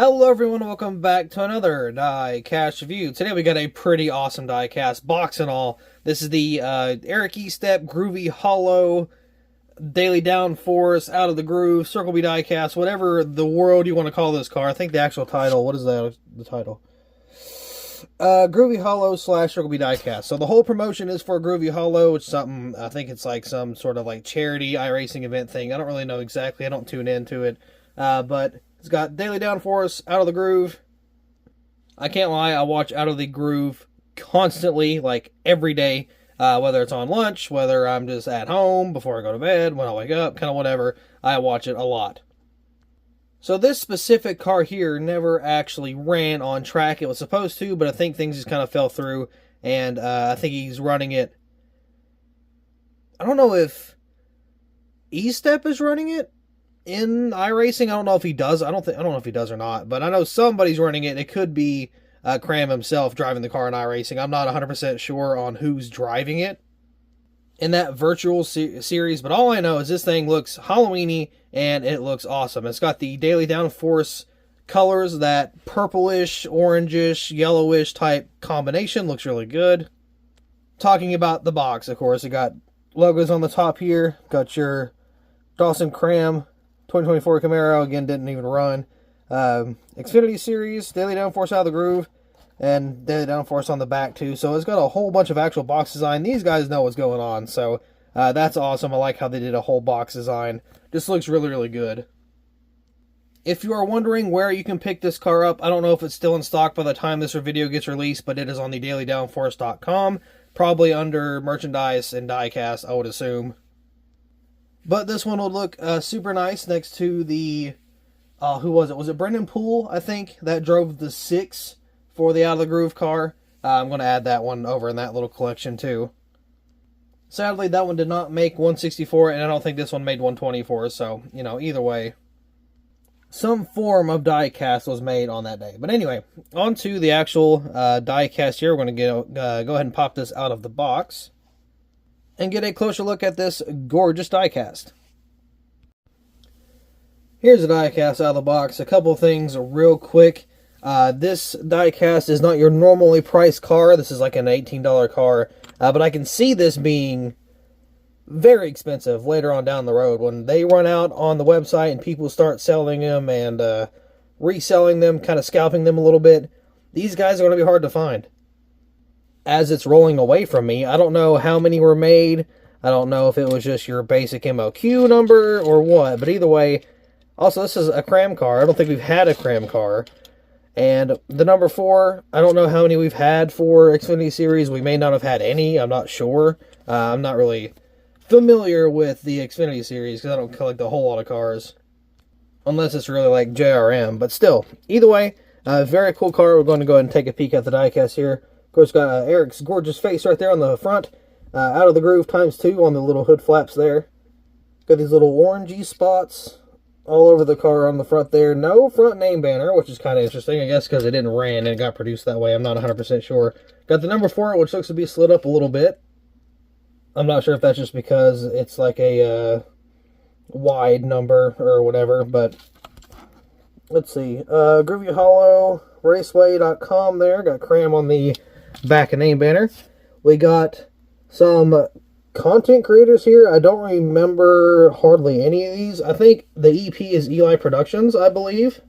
Hello everyone, welcome back to another diecast review. Today we got a pretty awesome diecast, box and all. This is the Estepp Groovy Hollow Daily Downforce Out of the Groove Circle B diecast, whatever the world you want to call this car. I think the actual title, what is that, the title? Groovy Hollow / Circle B diecast. So the whole promotion is for Groovy Hollow, which is something, I think it's like some sort of like charity Iracing event thing. I don't really know exactly, I don't tune into it, but it's got Daily Downforce, Out of the Groove. I can't lie, I watch Out of the Groove constantly, like every day, whether it's on lunch, whether I'm just at home, before I go to bed, when I wake up, kind of whatever, I watch it a lot. So this specific car here never actually ran on track. It was supposed to, but I think things just kind of fell through, and I think he's running it. I don't know if Estepp is running it in Iracing. I don't know if he does. I don't know if he does or not, but I know somebody's running it. It could be Cram himself driving the car in Iracing. I'm not 100% sure on who's driving it in that virtual series, but all I know is this thing looks Halloweeny and it looks awesome. It's got the Daily Downforce colors, that purplish, orangish, yellowish type combination. Looks really good. Talking about the box, of course, it got logos on the top here. Got your Dawson Cram 2024 Camaro, again, didn't even run. Xfinnity series, Daily Downforce Out of the Groove, and Daily Downforce on the back too. So it's got a whole bunch of actual box design. These guys know what's going on, so that's awesome. I like how they did a whole box design. Just looks really, really good. If you are wondering where you can pick this car up, I don't know if it's still in stock by the time this video gets released, but it is on the dailydownforce.com, probably under merchandise and diecast, I would assume. But this one will look super nice next to the, who was it? Was it Brendan Poole, I think, that drove the 6 for the Out of the Groove car? I'm going to add that one over in that little collection too. Sadly, that one did not make 164, and I don't think this one made 124, so, you know, either way, some form of diecast was made on that day. But anyway, on to the actual diecast here. We're going to go ahead and pop this out of the box and get a closer look at this gorgeous diecast. Here's the diecast out of the box. A couple things real quick. This diecast is not your normally priced car. This is like an $18 car, but I can see this being very expensive later on down the road when they run out on the website and people start selling them and reselling them, kind of scalping them a little bit. These guys are going to be hard to find. As it's rolling away from me, I don't know how many were made. I don't know if it was just your basic MOQ number or what, but either way. Also, this is a Cram car. I don't think we've had a Cram car. And the number 4, I don't know how many we've had for Xfinity series. We may not have had any. I'm not sure. I'm not really familiar with the Xfinity series because I don't collect a whole lot of cars. Unless it's really like JRM. But still, either way, very cool car. We're going to go ahead and take a peek at the diecast here. Of course, got Eric's gorgeous face right there on the front. Out of the Groove ×2 on the little hood flaps there. Got these little orangey spots all over the car on the front there. No front name banner, which is kind of interesting, I guess, because it didn't ran and it got produced that way. I'm not 100% sure. Got the number 4, which looks to be slid up a little bit. I'm not sure if that's just because it's like a wide number or whatever, but let's see. Groovy Hollow, Raceway.com there. Got Cram on the back and name banner. We got some content creators here. I don't remember hardly any of these. I think the EP is Eli Productions, I believe.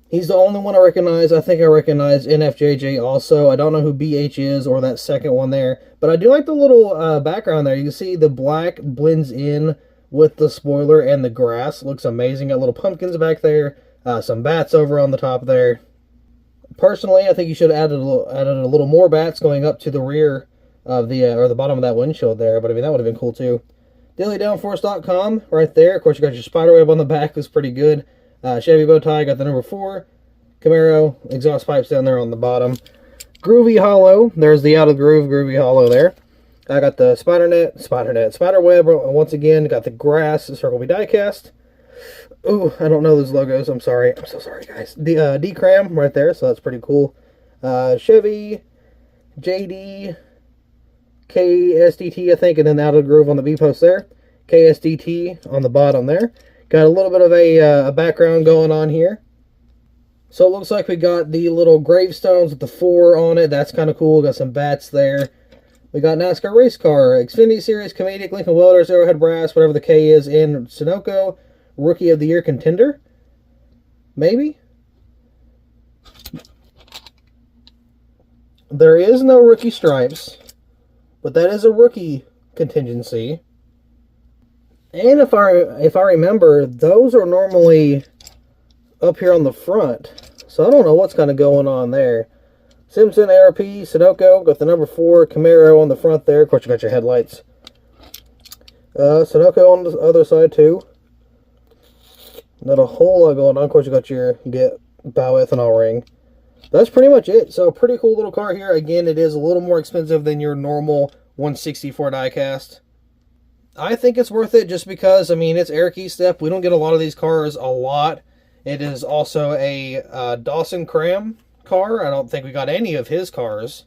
He's the only one I recognize. I think I recognize NFJJ also. I don't know who BH is or that second one there. But I do like the little background there. You can see the black blends in with the spoiler and the grass. Looks amazing. Got little pumpkins back there. Some bats over on the top there. Personally, I think you should have added a little more bats going up to the rear of the, or the bottom of that windshield there. But I mean, that would have been cool too. DailyDownforce.com right there. Of course, you got your spiderweb on the back. Looks pretty good. Chevy bow tie, got the number 4. Camaro, exhaust pipes down there on the bottom. Groovy Hollow, there's the Out of the Groove Groovy Hollow there. I got the spiderweb once again. Got the grass, the Circle B diecast. Ooh, I don't know those logos. I'm sorry. I'm so sorry, guys. The D-Cram right there, so that's pretty cool. Chevy, JD, KSDT, I think, and then Out of the Groove on the B-post there. KSDT on the bottom there. Got a little bit of a background going on here. So it looks like we got the little gravestones with the 4 on it. That's kind of cool. Got some bats there. We got NASCAR race car, Xfinity Series, Comedic, Lincoln Welders, Arrowhead Brass, whatever the K is, in Sunoco, Rookie of the Year contender. Maybe? There is no rookie stripes, but that is a rookie contingency. And if I remember, those are normally up here on the front. So I don't know what's kind of going on there. Simpson, ARP, Sunoco, got the number 4, Camaro on the front there. Of course, you got your headlights. Sunoco on the other side, too. Not a whole lot going on. Of course, you got your bioethanol ring. That's pretty much it. So, pretty cool little car here. Again, it is a little more expensive than your normal 164 diecast. I think it's worth it just because, I mean, it's Eric Estepp. We don't get a lot of these cars a lot. It is also a Dawson Cram car. I don't think we got any of his cars.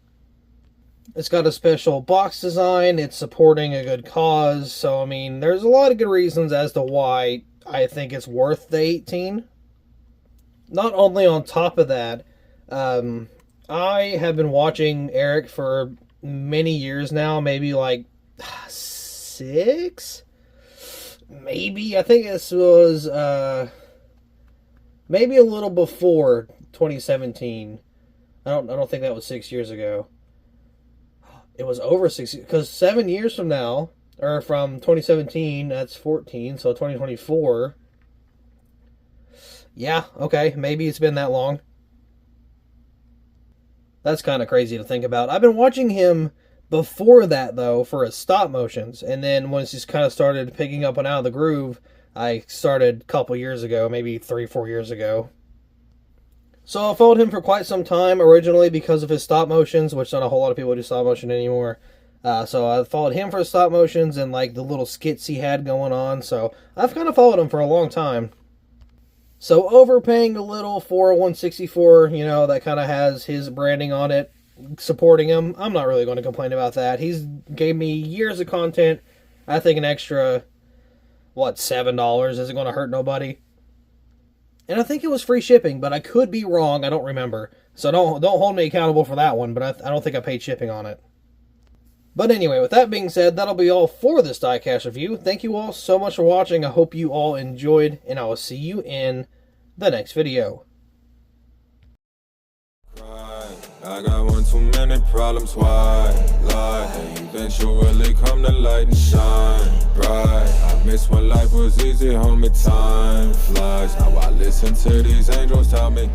It's got a special box design. It's supporting a good cause. So, I mean, there's a lot of good reasons as to why I think it's worth the 18. Not only on top of that, I have been watching Eric for many years now, maybe like 6? Maybe. I think this was maybe a little before 2017. I don't think that was 6 years ago. It was over 6 years, because 7 years from now, or from 2017, that's 14, so 2024. Yeah, okay, maybe it's been that long. That's kind of crazy to think about. I've been watching him before that, though, for his stop motions, and then once he's kind of started picking up and out of the groove, I started a couple years ago, maybe 3-4 years ago. So I followed him for quite some time, originally because of his stop motions, which not a whole lot of people do stop motion anymore. So I followed him for his stop motions and like the little skits he had going on. So I've kind of followed him for a long time. So overpaying a little for a 164, you know, that kind of has his branding on it, supporting him, I'm not really going to complain about that. He's gave me years of content. I think an extra, what, $7 isn't going to hurt nobody. And I think it was free shipping, but I could be wrong. I don't remember. So don't hold me accountable for that one, but I don't think I paid shipping on it. But anyway, with that being said, that'll be all for this diecast review. Thank you all so much for watching. I hope you all enjoyed, and I will see you in the next video. I got one too many problems, why lie? And eventually come to light and shine bright. I miss when life was easy, homie, time flies. Now I listen to these angels tell me